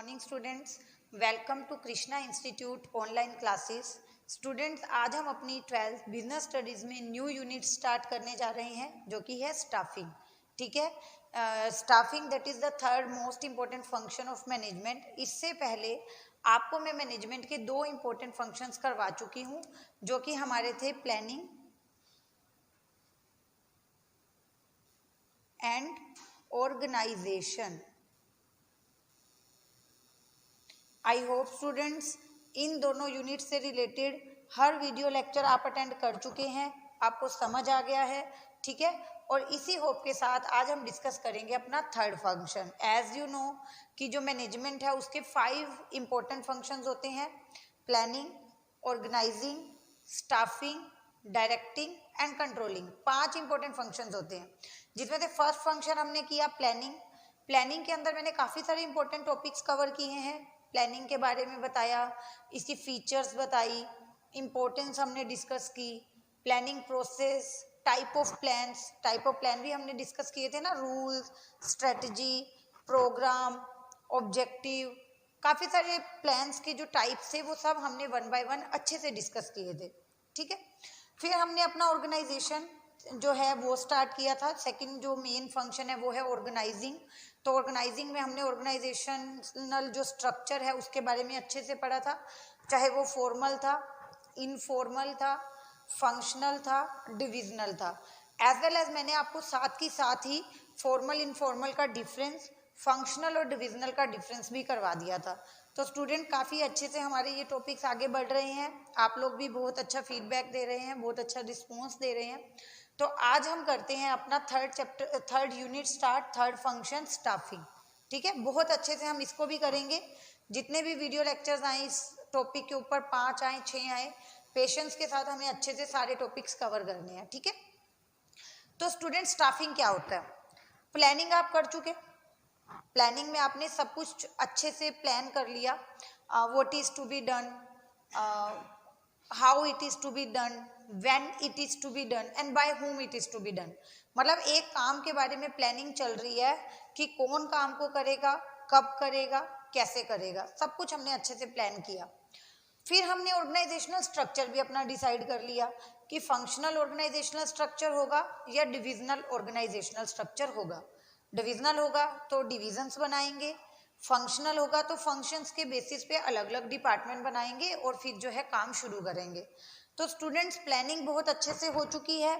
Morning students, welcome to Krishna institute online classes. Students, आज हम अपनी 12th बिजनेस स्टडीज़ में न्यू यूनिट स्टार्ट करने जा रहे हैं जो कि है स्टाफिंग। ठीक है, staffing that is the third most important function of management. इससे पहले आपको मैं मैनेजमेंट के दो इम्पोर्टेंट फंक्शंस करवा चुकी हूँ जो कि हमारे थे planning and organisation. I hope students इन दोनों यूनिट से रिलेटेड हर वीडियो लेक्चर आप अटेंड कर चुके हैं, आपको समझ आ गया है। ठीक है, और इसी होप के साथ आज हम डिस्कस करेंगे अपना third function. As you know कि जो मैनेजमेंट है उसके 5 इंपॉर्टेंट फंक्शंस होते हैं: planning, organising, staffing, directing and controlling. 5 important functions होते हैं जिसमें से फर्स्ट फंक्शन हमने किया प्लानिंग। प्लानिंग के अंदर मैंने काफ़ी सारे इंपॉर्टेंट टॉपिक्स कवर किए हैं। प्लानिंग के बारे में बताया, इसकी फीचर्स बताई, इम्पोर्टेंस हमने डिस्कस की, planning process, type of plan भी हमने डिस्कस किए थे ना, रूल्स, स्ट्रेटजी, प्रोग्राम, ऑब्जेक्टिव। काफ़ी सारे प्लान्स के जो टाइप्स थे वो सब हमने 1 बाय 1 अच्छे से डिस्कस किए थे। ठीक है, फिर हमने अपना ऑर्गेनाइजेशन जो है वो स्टार्ट किया था। सेकंड जो मेन फंक्शन है वो है ऑर्गेनाइजिंग। तो ऑर्गेनाइजिंग में हमने ऑर्गेनाइजेशनल जो स्ट्रक्चर है उसके बारे में अच्छे से पढ़ा था, चाहे वो फॉर्मल था, इनफॉर्मल था, फंक्शनल था, डिविजनल था। एज वेल एज मैंने आपको साथ ही फॉर्मल इनफॉर्मल का डिफरेंस, फंक्शनल और डिविजनल का डिफरेंस भी करवा दिया था। तो स्टूडेंट काफ़ी अच्छे से हमारे ये टॉपिक्स आगे बढ़ रहे हैं, आप लोग भी बहुत अच्छा फीडबैक दे रहे हैं, बहुत अच्छा रिस्पॉन्स दे रहे हैं। तो आज हम करते हैं अपना third unit start, third function staffing. ठीक है, बहुत अच्छे से हम इसको भी करेंगे। जितने भी वीडियो लेक्चर्स आए इस टॉपिक के ऊपर, 5 आए 6 आए, पेशेंस के साथ हमें अच्छे से सारे टॉपिक्स कवर करने हैं। ठीक है, तो स्टूडेंट स्टाफिंग क्या होता है? प्लानिंग आप कर चुके, प्लानिंग में आपने सब कुछ अच्छे से प्लान कर लिया, what is to be done, how it is to be done, when it is to be done and by whom it is to be done. मतलब एक काम के बारे में प्लानिंग चल रही है कि कौन काम को करेगा, कब करेगा, कैसे करेगा, सब कुछ हमने अच्छे से प्लान किया। फिर हमने ऑर्गेनाइजेशनल स्ट्रक्चर भी अपना डिसाइड कर लिया कि फंक्शनल ऑर्गेनाइजेशनल स्ट्रक्चर होगा या डिविजनल ऑर्गेनाइजेशनल स्ट्रक्चर होगा। डिविजनल होगा तो डिविजन्स बनाएंगे, फंक्शनल होगा तो फंक्शंस के बेसिस पे अलग अलग डिपार्टमेंट बनाएंगे और फिर जो है काम शुरू करेंगे। तो स्टूडेंट्स प्लानिंग बहुत अच्छे से हो चुकी है,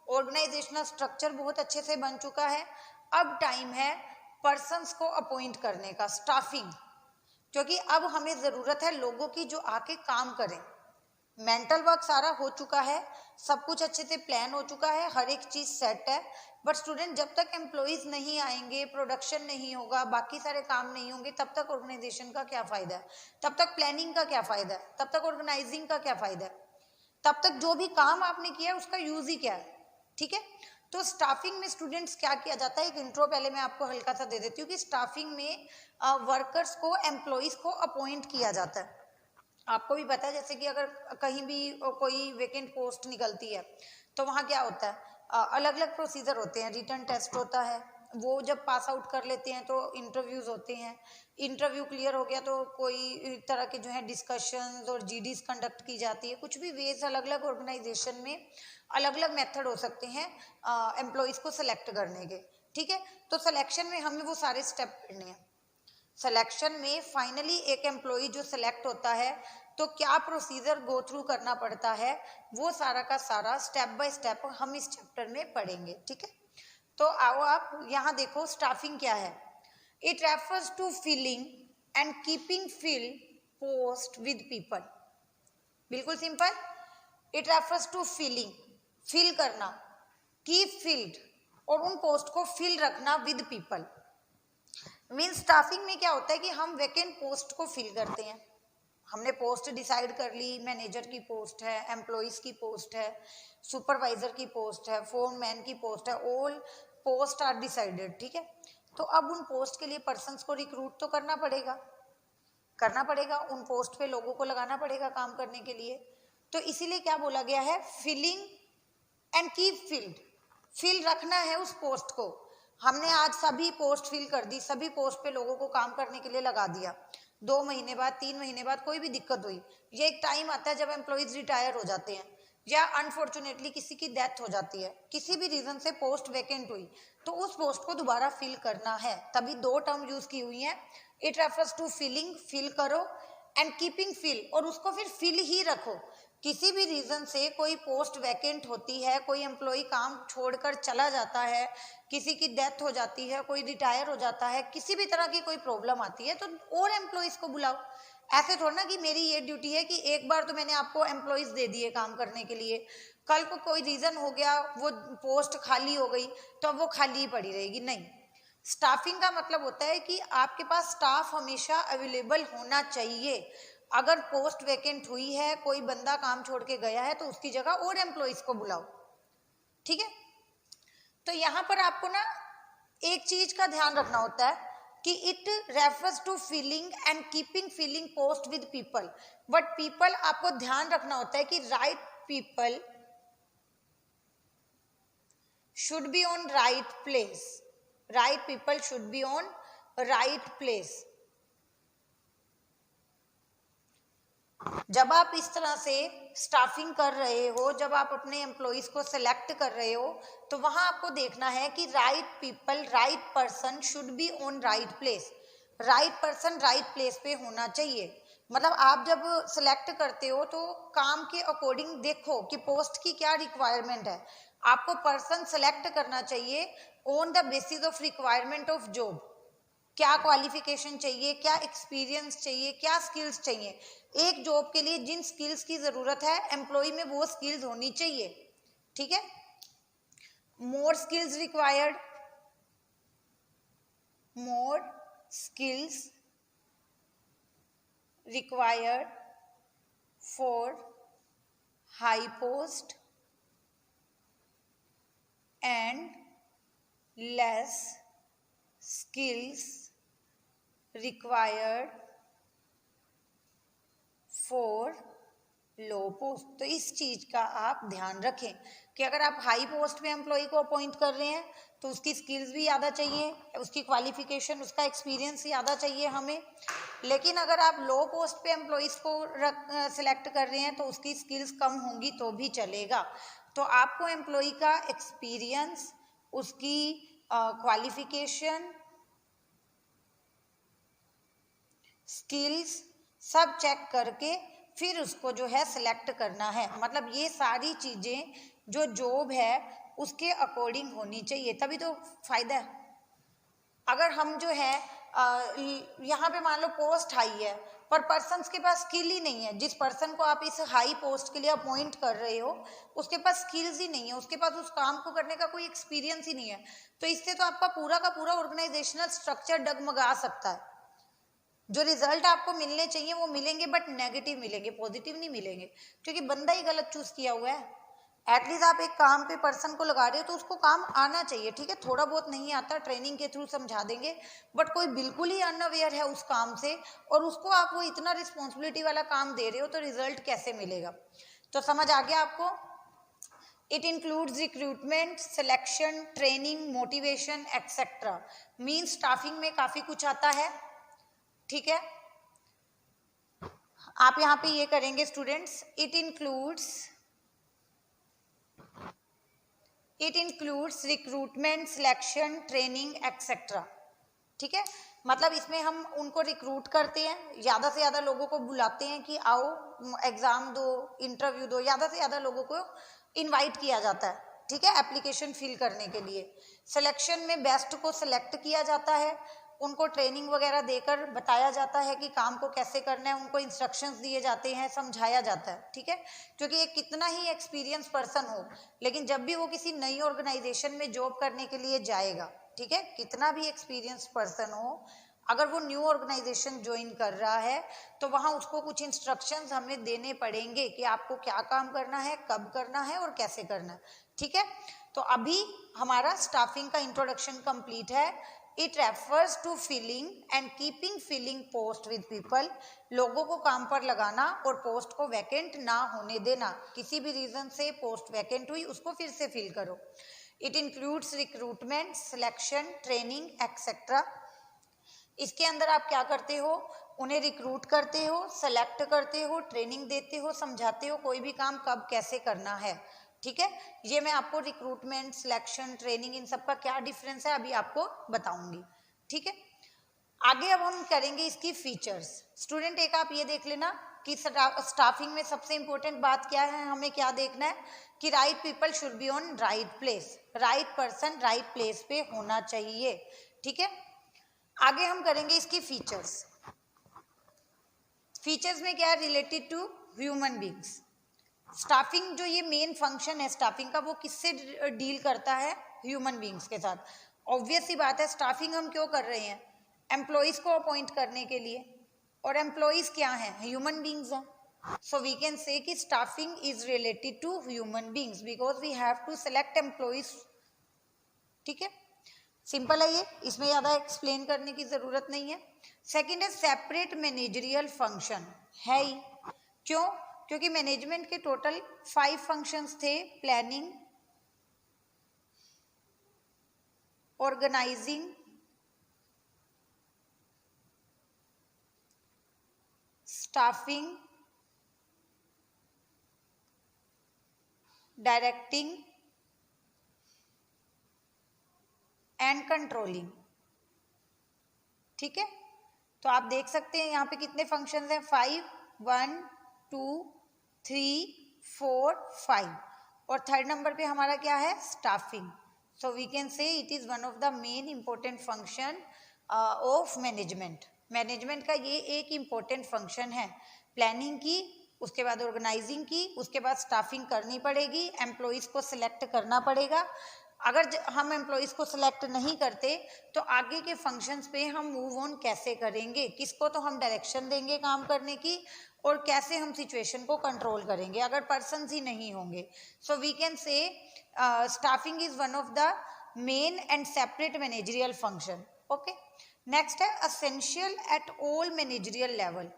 ऑर्गेनाइजेशनल स्ट्रक्चर बहुत अच्छे से बन चुका है। अब टाइम है पर्सन्स को अपॉइंट करने का, स्टाफिंग, क्योंकि अब हमें ज़रूरत है लोगों की जो आके काम करें। मेंटल वर्क सारा हो चुका है, सब कुछ अच्छे से प्लान हो चुका है, हर एक चीज़ सेट है। बट स्टूडेंट जब तक एम्प्लॉयज़ नहीं आएंगे, प्रोडक्शन नहीं होगा, बाकी सारे काम नहीं होंगे, तब तक ऑर्गेनाइजेशन का क्या फ़ायदा है, तब तक प्लानिंग का क्या फ़ायदा है, तब तक ऑर्गेनाइजिंग का क्या फ़ायदा है, तब तक जो भी काम आपने किया है उसका यूज़ ही क्या है। ठीक है, तो स्टाफिंग में स्टूडेंट्स क्या किया जाता है, एक इंट्रो पहले मैं आपको हल्का सा दे देती हूँ कि स्टाफिंग में वर्कर्स को, एम्प्लॉयज़ को अपॉइंट किया जाता है। आपको भी पता है जैसे कि अगर कहीं भी कोई वेकेंट पोस्ट निकलती है तो वहाँ क्या होता है, अलग अलग प्रोसीजर होते हैं। रिटन टेस्ट होता है, वो जब पास आउट कर लेते हैं तो इंटरव्यूज़ होते हैं, इंटरव्यू क्लियर हो गया तो कोई तरह के जो है डिस्कशंस और जीडीज कंडक्ट की जाती है। कुछ भी वेज अलग अलग ऑर्गेनाइजेशन में अलग अलग मेथड हो सकते हैं एम्प्लॉयज़ को सिलेक्ट करने के। ठीक है, तो सिलेक्शन में हमें वो सारे स्टेप करने हैं। सिलेक्शन में फाइनली एक एम्प्लॉय जो सिलेक्ट होता है तो क्या प्रोसीजर गो थ्रू करना पड़ता है, वो सारा का सारा स्टेप बाय स्टेप हम इस चैप्टर में पढ़ेंगे। ठीक है, तो आओ आप यहाँ देखो स्टाफिंग क्या है। It refers to filling and keeping fill post with people. बिल्कुल simple, it refers to filling, fill करना, कीप फिल्ड, और उन पोस्ट को फिल रखना विद पीपल। मीन्स स्टाफिंग में क्या होता है कि हम वैकेंट पोस्ट को फिल करते हैं। हमने पोस्ट डिसाइड कर ली, मैनेजर की पोस्ट है, एम्प्लॉयज़ की पोस्ट है, सुपरवाइजर की पोस्ट है, फोरमैन की पोस्ट है, ऑल पोस्ट आर डिसाइडेड। ठीक है, तो अब उन पोस्ट के लिए पर्सन्स को रिक्रूट तो करना पड़ेगा, उन पोस्ट पे लोगों को लगाना पड़ेगा काम करने के लिए। तो इसीलिए क्या बोला गया है, filling and keep filled, fill रखना है उस पोस्ट को। हमने आज सभी पोस्ट फिल कर दी, सभी पोस्ट पे लोगों को काम करने के लिए लगा दिया, 2 महीने बाद 3 महीने बाद कोई भी दिक्कत हुई, ये एक टाइम आता है जब एम्प्लॉइज रिटायर हो जाते हैं या अनफॉर्चुनेटली किसी की डेथ हो जाती है, किसी भी रीजन से पोस्ट वैकेंट हुई, तो उस पोस्ट को दोबारा फिल करना है। तभी 2 टर्म यूज की हुई है, it refers to filling, fill करो, एंड कीपिंग फिल, और उसको फिर फिल ही रखो। किसी भी रीजन से कोई पोस्ट वैकेंट होती है, कोई एम्प्लॉय काम छोड़कर चला जाता है, किसी की डेथ हो जाती है, कोई रिटायर हो जाता है, किसी भी तरह की कोई प्रॉब्लम आती है, तो और एम्प्लॉयज को बुलाओ। ऐसे थोड़ा ना कि मेरी ये ड्यूटी है कि एक बार तो मैंने आपको एम्प्लॉयज दे दिए काम करने के लिए, कल को कोई रीजन हो गया, वो पोस्ट खाली हो गई, तो अब वो खाली ही पड़ी रहेगी, नहीं। स्टाफिंग का मतलब होता है कि आपके पास स्टाफ हमेशा अवेलेबल होना चाहिए। अगर पोस्ट वैकेंट हुई है, कोई बंदा काम छोड़ के गया है, तो उसकी जगह और एम्प्लॉइज को बुलाओ, ठीक है। तो यहाँ पर आपको ना एक चीज का ध्यान रखना होता है कि it refers to feeling and keeping feeling post with people, but people आपको ध्यान रखना होता है कि right people should be on right place, right people should be on right place. जब आप इस तरह से स्टाफिंग कर रहे हो, जब आप अपने एम्प्लॉइज को सिलेक्ट कर रहे हो, तो वहां आपको देखना है कि right people, right person should be on right place, right person right place पे होना चाहिए। मतलब आप जब सिलेक्ट करते हो तो काम के अकॉर्डिंग देखो कि पोस्ट की क्या रिक्वायरमेंट है, आपको पर्सन सिलेक्ट करना चाहिए on the basis of requirement of job. क्या क्वालिफिकेशन चाहिए, क्या एक्सपीरियंस चाहिए, क्या स्किल्स चाहिए, एक जॉब के लिए जिन स्किल्स की जरूरत है एम्प्लॉय में वो स्किल्स होनी चाहिए, ठीक है। More skills required, more skills required for high post and less skills required for low post. तो इस चीज का आप ध्यान रखें कि अगर आप हाई पोस्ट पे एम्प्लॉय को अपॉइंट कर रहे हैं तो उसकी स्किल्स भी ज़्यादा चाहिए, उसकी क्वालिफिकेशन, उसका एक्सपीरियंस ज़्यादा चाहिए हमें। लेकिन अगर आप लो पोस्ट पे एम्प्लॉयज़ को सिलेक्ट कर रहे हैं तो उसकी स्किल्स कम होंगी तो भी चलेगा। तो आपको एम्प्लॉय का एक्सपीरियंस, उसकी क्वालिफिकेशन, स्किल्स सब चेक करके फिर उसको जो है सिलेक्ट करना है। मतलब ये सारी चीज़ें जो जॉब है उसके अकॉर्डिंग होनी चाहिए, तभी तो फायदा है। अगर हम जो है यहाँ पे मान लो पोस्ट हाई है पर पर्सन के पास स्किल ही नहीं है, जिस पर्सन को आप इस हाई पोस्ट के लिए अपॉइंट कर रहे हो उसके पास स्किल्स ही नहीं है, उसके पास उस काम को करने का कोई एक्सपीरियंस ही नहीं है, तो इससे तो आपका पूरा का पूरा ऑर्गेनाइजेशनल स्ट्रक्चर डगमगा सकता है। जो रिजल्ट आपको मिलने चाहिए वो मिलेंगे बट नेगेटिव मिलेंगे, पॉजिटिव नहीं मिलेंगे, क्योंकि बंदा ही गलत चूज किया हुआ है। एटलीस्ट आप एक काम पे पर्सन को लगा रहे हो तो उसको काम आना चाहिए, ठीक है। थोड़ा बहुत नहीं आता, ट्रेनिंग के थ्रू समझा देंगे, बट कोई बिल्कुल ही अनअवेयर है उस काम से और उसको आप वो इतना रिस्पॉन्सिबिलिटी वाला काम दे रहे हो तो रिजल्ट कैसे मिलेगा। तो समझ आ गया आपको। It includes recruitment, selection, training, motivation etcetera. Means staffing में काफी कुछ आता है, ठीक है। आप यहाँ पे ये करेंगे students, it includes recruitment, selection, training etcetera, ठीक है। मतलब इसमें हम उनको रिक्रूट करते हैं, ज़्यादा से ज़्यादा लोगों को बुलाते हैं कि आओ एग्ज़ाम दो, इंटरव्यू दो, ज़्यादा से ज़्यादा लोगों को इनवाइट किया जाता है, ठीक है, एप्लीकेशन फिल करने के लिए। सिलेक्शन में बेस्ट को सिलेक्ट किया जाता है, उनको ट्रेनिंग वगैरह देकर बताया जाता है कि काम को कैसे करना है, उनको इंस्ट्रक्शंस दिए जाते हैं, समझाया जाता है, ठीक है। क्योंकि एक कितना ही एक्सपीरियंस पर्सन हो लेकिन जब भी वो किसी नई ऑर्गेनाइजेशन में जॉब करने के लिए जाएगा, ठीक है, कितना भी एक्सपीरियंस पर्सन हो, अगर वो न्यू ऑर्गेनाइजेशन ज्वाइन कर रहा है तो वहाँ उसको कुछ इंस्ट्रक्शंस हमें देने पड़ेंगे कि आपको क्या काम करना है, कब करना है और कैसे करना है, ठीक है। तो अभी हमारा स्टाफिंग का इंट्रोडक्शन कंप्लीट है। It refers to filling and keeping filling post with people, लोगों को काम पर लगाना और पोस्ट को वैकेंट ना होने देना, किसी भी रीजन से पोस्ट वैकेंट हुई उसको फिर से फिल करो। It includes recruitment, selection, training etcetera. इसके अंदर आप क्या करते हो, उन्हें रिक्रूट करते हो, सेलेक्ट करते हो, ट्रेनिंग देते हो, समझाते हो कोई भी काम कब कैसे करना है। ठीक है, ये मैं आपको रिक्रूटमेंट, सिलेक्शन, ट्रेनिंग इन सब का क्या डिफरेंस है अभी आपको बताऊंगी। ठीक है, आगे अब हम करेंगे इसकी फीचर्स। स्टूडेंट एक आप ये देख लेना कि स्टाफिंग में सबसे इंपॉर्टेंट बात क्या है, हमें क्या देखना है कि right people should be on right place, right person right place पे होना चाहिए। ठीक है, आगे हम करेंगे इसकी फीचर्स। फीचर्स में क्या है, related to human beings. Staffing जो ये मेन फंक्शन है स्टाफिंग का, वो किससे डील करता है, ह्यूमन बींग्स के साथ। ऑब्वियस सी बात है, स्टाफिंग हम क्यों कर रहे हैं, एम्प्लॉइज को अपॉइंट करने के लिए, और एम्प्लॉइज क्या हैं, ह्यूमन बींग्स हैं। सो वी कैन से कि staffing is related to human beings because we have to select employees. ठीक है, सिंपल है ये, इसमें ज़्यादा एक्सप्लेन करने की ज़रूरत नहीं है। सेकंड है सेपरेट मैनेजरियल फंक्शन, है ही, क्यों, क्योंकि मैनेजमेंट के टोटल 5 फंक्शंस थे, planning, organising, staffing, directing and controlling. ठीक है, तो आप देख सकते हैं यहाँ पे कितने फंक्शंस हैं, 5, 1, 2, 3, 4, 5, और थर्ड नंबर पे हमारा क्या है, staffing. So we can say it is one of the main important function of management. Management का ये एक इम्पोर्टेंट फंक्शन है, प्लानिंग की, उसके बाद ऑर्गेनाइजिंग की, उसके बाद स्टाफिंग करनी पड़ेगी, एम्प्लॉइज को सिलेक्ट करना पड़ेगा। अगर हम एम्प्लॉइज को सिलेक्ट नहीं करते तो आगे के फंक्शंस पे हम मूव ऑन कैसे करेंगे, किसको तो हम डायरेक्शन देंगे काम करने की, और कैसे हम सिचुएशन को कंट्रोल करेंगे अगर पर्सन्स ही नहीं होंगे। So we can say staffing is one of the main and separate managerial function. Okay, next है essential at all managerial level.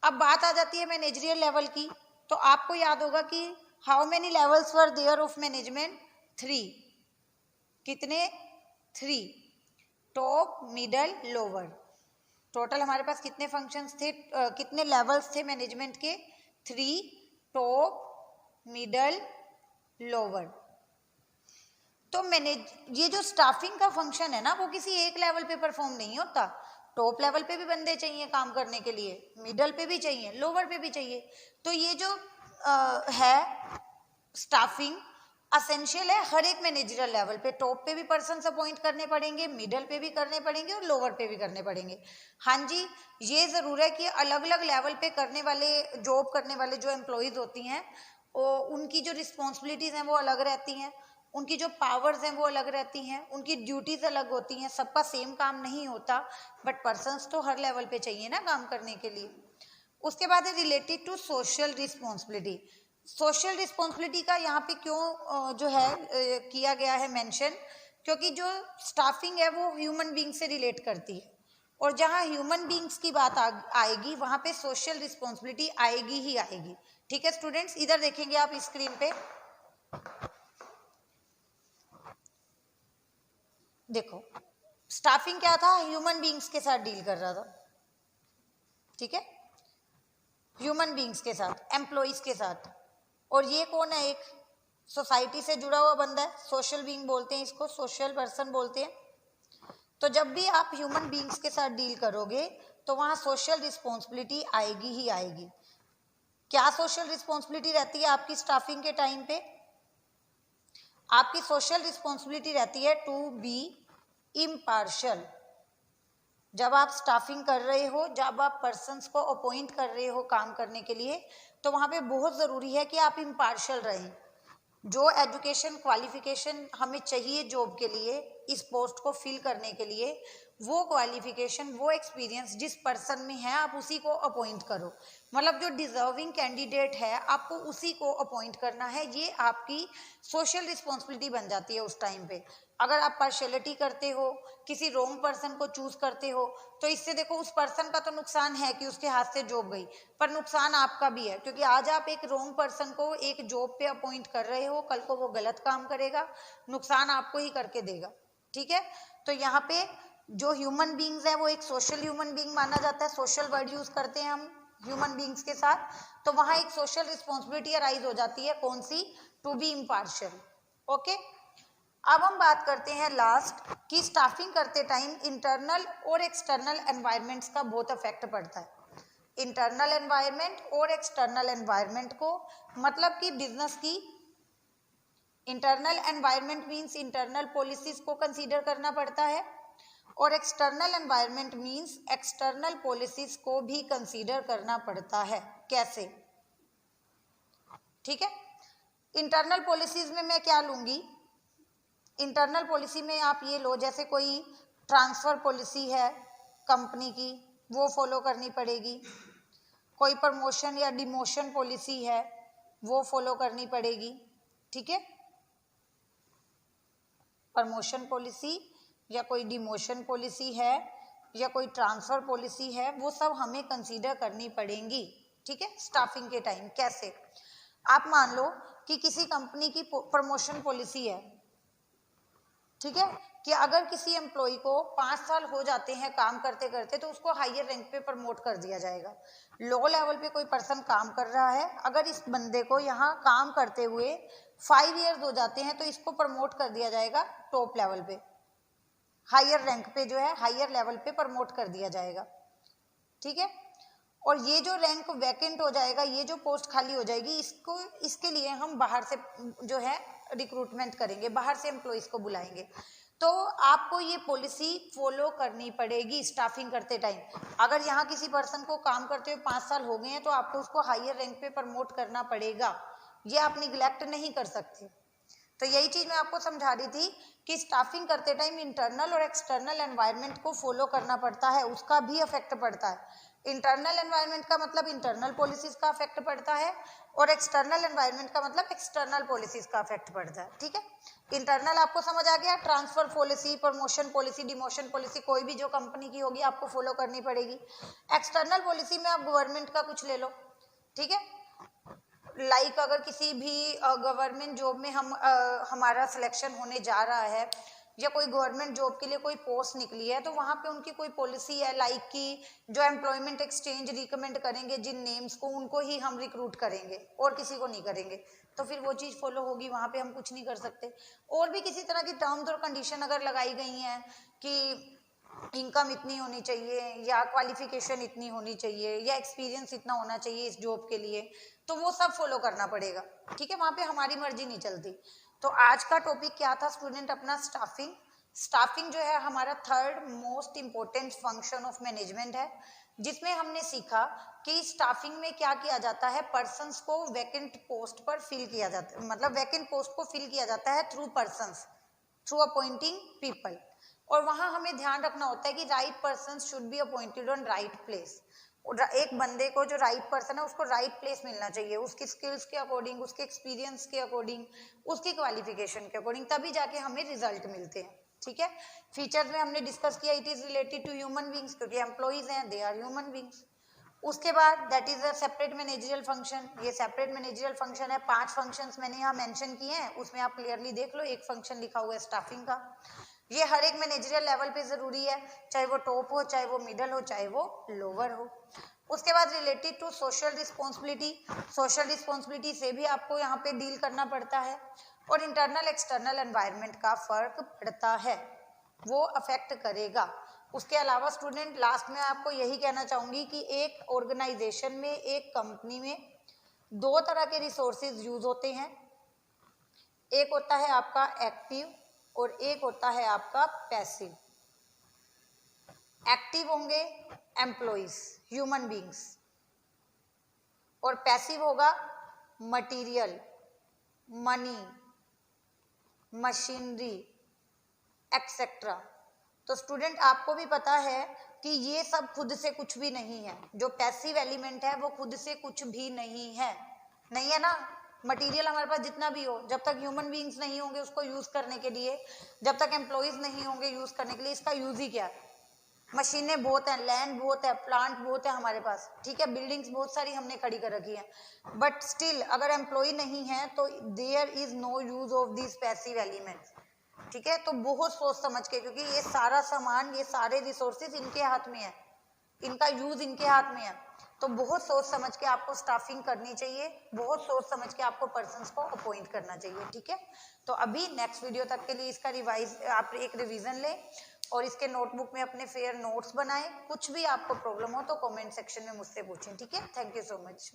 अब बात आ जाती है मैनेजरियल लेवल की, तो आपको याद होगा कि how many levels were there of management, 3। कितने, 3, टॉप, मिडल, लोअर। टोटल हमारे पास कितने फंक्शंस थे, कितने लेवल्स थे मैनेजमेंट के, 3, टॉप, मिडल, लोअर। तो ये जो स्टाफिंग का फंक्शन है ना, वो किसी एक लेवल पे परफॉर्म नहीं होता। टॉप लेवल पे भी बंदे चाहिए काम करने के लिए, मिडल पे भी चाहिए, लोअर पे भी चाहिए। तो ये जो है स्टाफिंग असेंशियल है हर एक मैनेजरियल लेवल पे। टॉप पे भी पर्सन अपॉइंट करने पड़ेंगे, मिडल पे भी करने पड़ेंगे, और लोअर पे भी करने पड़ेंगे। हाँ जी, ये ज़रूर है कि अलग अलग लेवल पे करने वाले, जॉब करने वाले जो एम्प्लॉयज़ होती हैं, उनकी जो रिस्पॉन्सिबिलिटीज़ हैं वो अलग रहती हैं, उनकी जो पावर्स हैं वो अलग रहती हैं, उनकी ड्यूटीज़ अलग होती हैं, सबका सेम काम नहीं होता, बट पर्सन्स तो हर लेवल पे चाहिए ना काम करने के लिए। उसके बाद है related to social responsibility. Social responsibility का यहाँ पे क्यों जो है किया गया है मेंशन, क्योंकि जो स्टाफिंग है वो ह्यूमन बींग से रिलेट करती है, और जहाँ ह्यूमन बींग्स की बात आएगी वहाँ पे सोशल रिस्पॉन्सिबिलिटी आएगी ही आएगी। ठीक है स्टूडेंट्स, इधर देखेंगे आप स्क्रीन पे, देखो स्टाफिंग क्या था, ह्यूमन बींग्स के साथ डील कर रहा था। ठीक है, ह्यूमन बींग्स के साथ, एम्प्लॉइज के साथ। और ये कौन है, एक सोसाइटी से जुड़ा हुआ बंदा है, सोशल बीइंग बोलते हैं इसको, सोशल पर्सन बोलते हैं। तो जब भी आप ह्यूमन बीइंग्स के साथ डील करोगे तो वहाँ सोशल रिस्पॉन्सिबिलिटी आएगी ही आएगी। क्या सोशल रिस्पॉन्सिबिलिटी रहती है आपकी स्टाफिंग के टाइम पे, आपकी सोशल रिस्पॉन्सिबिलिटी रहती है टू बी इम्पार्शियल। जब आप स्टाफिंग कर रहे हो, जब आप पर्सन्स को अपॉइंट कर रहे हो काम करने के लिए, तो वहाँ पे बहुत ज़रूरी है कि आप इम्पार्शियल रहें। जो एजुकेशन क्वालिफिकेशन हमें चाहिए जॉब के लिए, इस पोस्ट को फिल करने के लिए, वो क्वालिफिकेशन, वो एक्सपीरियंस जिस पर्सन में है आप उसी को अपॉइंट करो। मतलब जो डिजर्विंग कैंडिडेट है आपको उसी को अपॉइंट करना है, ये आपकी सोशल रिस्पॉन्सिबिलिटी बन जाती है उस टाइम पे। अगर आप पार्शियलिटी करते हो, किसी रॉन्ग पर्सन को चूज करते हो, तो इससे देखो उस पर्सन का तो नुकसान है कि उसके हाथ से जॉब गई, पर नुकसान आपका भी है, क्योंकि आज आप एक रॉन्ग पर्सन को एक जॉब पे अपॉइंट कर रहे हो, कल को वो गलत काम करेगा, नुकसान आपको ही करके देगा। ठीक है, तो यहाँ पे जो ह्यूमन बींग्स है वो एक सोशल ह्यूमन बींग माना जाता है, सोशल वर्ड यूज करते हैं हम ह्यूमन बींग्स के साथ, तो वहां एक सोशल रिस्पॉन्सिबिलिटी अराइज हो जाती है, कौन सी, टू बी इम्पार्शियल। ओके, अब हम बात करते हैं लास्ट कि स्टाफिंग करते टाइम इंटरनल और एक्सटर्नल एनवायरनमेंट्स का बहुत इफेक्ट पड़ता है। इंटरनल एनवायरनमेंट और एक्सटर्नल एनवायरनमेंट को, मतलब कि बिजनेस की internal environment means internal policies को कंसीडर करना पड़ता है, और external environment means external policies को भी कंसीडर करना पड़ता है। कैसे? ठीक है, इंटरनल पॉलिसीज में मैं क्या लूंगी, इंटरनल पॉलिसी में आप ये लो, जैसे कोई ट्रांसफर पॉलिसी है कंपनी की, वो फॉलो करनी पड़ेगी, कोई प्रमोशन या डिमोशन पॉलिसी है वो फॉलो करनी पड़ेगी। ठीक है, प्रमोशन पॉलिसी या कोई डिमोशन पॉलिसी है या कोई ट्रांसफर पॉलिसी है, वो सब हमें कंसीडर करनी पड़ेंगी। ठीक है, स्टाफिंग के टाइम। कैसे? आप मान लो कि किसी कंपनी की प्रमोशन पॉलिसी है, ठीक है, कि अगर किसी एम्प्लॉय को 5 साल हो जाते हैं काम करते करते तो उसको हायर रैंक पे प्रमोट कर दिया जाएगा। लो लेवल पे कोई पर्सन काम कर रहा है, अगर इस बंदे को यहाँ काम करते हुए 5 इयर्स हो जाते हैं तो इसको प्रमोट कर दिया जाएगा टॉप लेवल पे, हायर रैंक पे जो है हायर लेवल पे प्रमोट कर दिया जाएगा। ठीक है, और ये जो रैंक वैकेंट हो जाएगा, ये जो पोस्ट खाली हो जाएगी, इसको इसके लिए हम बाहर से जो है रिक्रूटमेंट करेंगे, बाहर से एम्प्लॉइज को बुलाएंगे। तो आपको ये पॉलिसी फॉलो करनी पड़ेगी स्टाफिंग करते टाइम। अगर यहाँ किसी पर्सन को काम करते हुए 5 साल हो गए हैं तो आपको उसको हायर रैंक पे प्रमोट करना पड़ेगा, ये आप निगलेक्ट नहीं कर सकते। तो यही चीज मैं आपको समझा रही थी कि स्टाफिंग करते टाइम इंटरनल और एक्सटर्नल एनवायरनमेंट को फॉलो करना पड़ता है, उसका भी इफेक्ट पड़ता है। इंटरनल एनवायरनमेंट का मतलब इंटरनल पॉलिसीज का इफेक्ट पड़ता है, और एक्सटर्नल एनवायरनमेंट का मतलब एक्सटर्नल पॉलिसीज का इफेक्ट पड़ता है। ठीक है, इंटरनल आपको समझ आ गया, transfer policy, promotion policy, demotion policy, कोई भी जो कंपनी की होगी आपको फॉलो करनी पड़ेगी। एक्सटर्नल पॉलिसी में आप गवर्नमेंट का कुछ ले लो। ठीक है, लाइक अगर किसी भी गवर्नमेंट जॉब में हमारा सिलेक्शन होने जा रहा है, या कोई गवर्नमेंट जॉब के लिए कोई पोस्ट निकली है, तो वहाँ पे उनकी कोई पॉलिसी है लाइक कि जो एम्प्लॉयमेंट एक्सचेंज रिकमेंड करेंगे जिन नेम्स को, उनको ही हम रिक्रूट करेंगे और किसी को नहीं करेंगे, तो फिर वो चीज़ फॉलो होगी, वहाँ पे हम कुछ नहीं कर सकते। और भी किसी तरह की टर्म्स और कंडीशन अगर लगाई गई हैं कि इनकम इतनी होनी चाहिए, या क्वालिफिकेशन इतनी होनी चाहिए, या एक्सपीरियंस इतना होना चाहिए इस जॉब के लिए, तो वो सब फॉलो करना पड़ेगा। ठीक है, वहाँ पे हमारी मर्जी नहीं चलती। तो आज का टॉपिक क्या था स्टूडेंट अपना, स्टाफिंग। स्टाफिंग जो है हमारा third most important function of management है, जिसमें हमने सीखा कि स्टाफिंग में क्या किया जाता है, पर्सन्स को वैकेंट पोस्ट पर फिल किया जाता है, मतलब वैकेंट पोस्ट को फिल किया जाता है through persons, through appointing people. और वहां हमें ध्यान रखना होता है कि right person should be appointed on right place. एक बंदे को जो राइट पर्सन है उसको राइट प्लेस मिलना चाहिए, उसकी स्किल्स के अकॉर्डिंग, उसके एक्सपीरियंस के अकॉर्डिंग, उसकी क्वालिफिकेशन के अकॉर्डिंग, तभी जाके हमें रिजल्ट मिलते हैं। ठीक है, फीचर्स में हमने डिस्कस किया, it is related to human beings, क्योंकि एम्प्लॉइज हैं, दे आर ह्यूमन बींग्स। उसके बाद that is a separate managerial function, ये सेपरेट मैनेजरियल फंक्शन है। 5 फंक्शंस मैंने यहाँ मेंशन किए हैं, उसमें आप क्लियरली देख लो, एक फंक्शन लिखा हुआ है स्टाफिंग का। ये हर एक मैनेजरियल लेवल पे जरूरी है, चाहे वो टॉप हो, चाहे वो मिडल हो, चाहे वो लोअर हो। उसके बाद related to social responsibility, social responsibility से भी आपको यहाँ पे डील करना पड़ता है, और इंटरनल एक्सटर्नल एनवायरनमेंट का फर्क पड़ता है, वो अफेक्ट करेगा। उसके अलावा स्टूडेंट लास्ट में आपको यही कहना चाहूंगी कि एक ऑर्गेनाइजेशन में, एक कंपनी में 2 तरह के रिसोर्सेज यूज होते हैं, एक होता है आपका एक्टिव और एक होता है आपका पैसिव। एक्टिव होंगे एम्प्लॉइज, ह्यूमन बींग्स, और पैसिव होगा मटेरियल, मनी, मशीनरी एक्सेट्रा। तो स्टूडेंट आपको भी पता है कि ये सब खुद से कुछ भी नहीं है, जो पैसिव एलिमेंट है वो खुद से कुछ भी नहीं है ना। मटेरियल हमारे पास जितना भी हो, जब तक ह्यूमन बीइंग्स नहीं होंगे उसको यूज करने के लिए, जब तक एम्प्लॉयज नहीं होंगे यूज करने के लिए, इसका यूज ही क्या है। मशीनें बहुत हैं, लैंड बहुत है, प्लांट बहुत है हमारे पास, ठीक है, बिल्डिंग्स बहुत सारी हमने खड़ी कर रखी है, बट स्टिल अगर एम्प्लॉय नहीं है तो there is no use of this passive elements, ठीक है। तो बहुत सोच समझ के, क्योंकि ये सारा सामान, ये सारे रिसोर्सेज इनके हाथ में है, इनका यूज इनके हाथ में है, तो बहुत सोच समझ के आपको स्टाफिंग करनी चाहिए, बहुत सोच समझ के आपको पर्सन्स को अपॉइंट करना चाहिए, ठीक है। तो अभी नेक्स्ट वीडियो तक के लिए इसका रिवाइज, आप एक रिवीजन लें और इसके नोटबुक में अपने फेयर नोट्स बनाएं। कुछ भी आपको प्रॉब्लम हो तो कमेंट सेक्शन में मुझसे पूछें, ठीक है। Thank you so much.